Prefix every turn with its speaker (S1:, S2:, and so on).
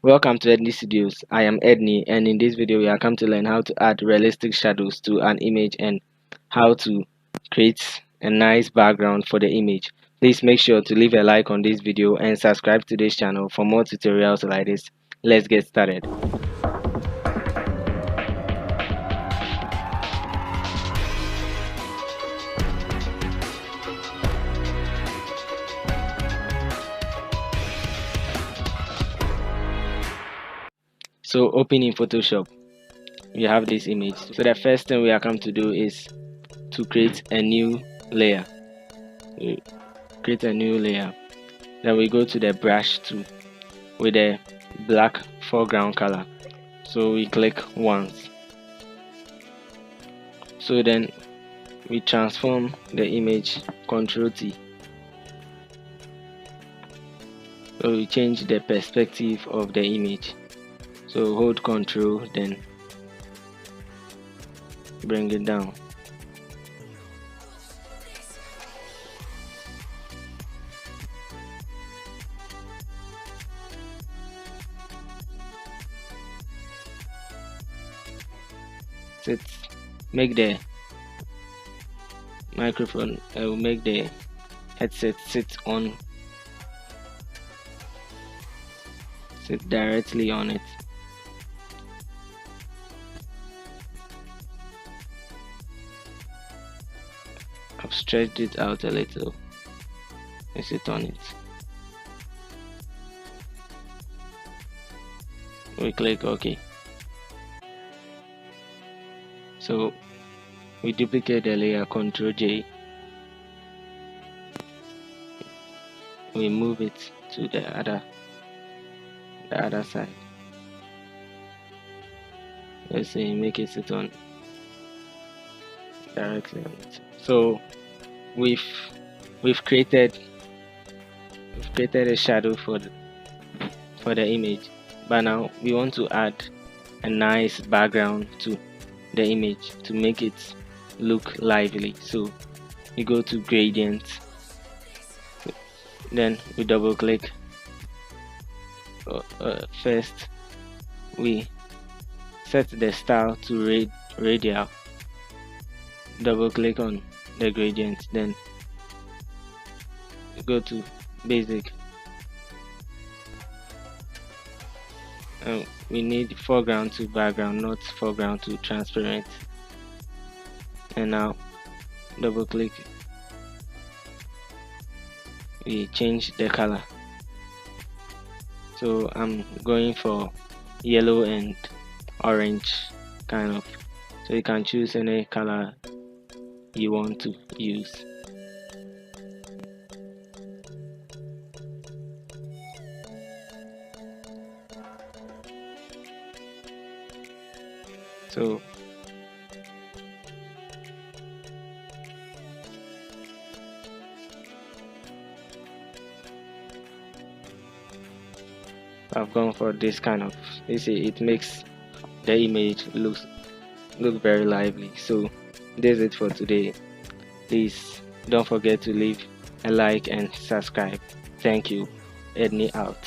S1: Welcome to Edniestudios. I am Edney, and in this video we are come to learn how to add realistic shadows to an image and how to create a nice background for the image. Please make sure to leave a like on this video and subscribe to this channel for more tutorials like this. Let's get started. So open in Photoshop. You have this image. So the first thing we are come to do is to create a new layer. Create a new layer. Then we go to the brush tool with a black foreground color. So we click once. So then we transform the image, Ctrl T. So we change the perspective of the image. So hold Ctrl, then bring it down. Make the microphone, make the headset sit directly on it. I've stretched it out a little and sit on it. We click OK. So we duplicate the layer, Ctrl J. We move it to the other side. Let's say make it sit on directly on it. So we've created a shadow for the image, but now we want to add a nice background to the image to make it look lively. So you go to gradient, then we double click. First we set the style to radial, double click on the gradient, then go to basic. We need foreground to background, not foreground to transparent. And now double click, we change the color. So I'm going for yellow and orange kind of, so you can choose any color you want to use. So I've gone for this kind of, you see, it makes the image look very lively. So this is it for today. Please don't forget to leave a like and subscribe. Thank you. Edney out.